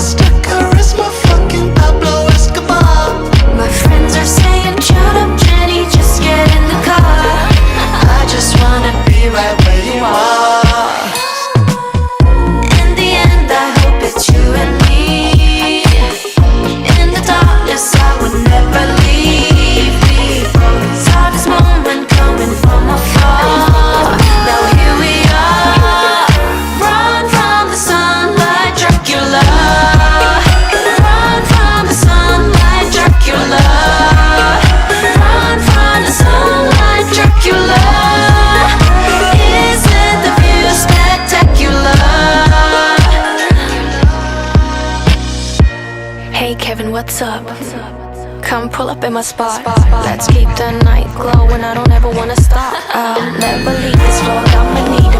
Mr. Charisma, fucking Pablo Escobar. My friends are saying, shut up, Jenny, just get in the car. I just wanna be right where you are. In the end, I hope it's you and me. In the darkness, I would never leave people. Saw this moment coming from afar. Now here we are. Run from the sunlight, Dracula. Run from the sunlight, Dracula. Run from the sunlight, Dracula. Isn't the view spectacular? Hey Kevin, what's up? Come pull up in my spot. Let's keep the night glowing, I don't ever wanna stop. I'll never leave this road, I'ma need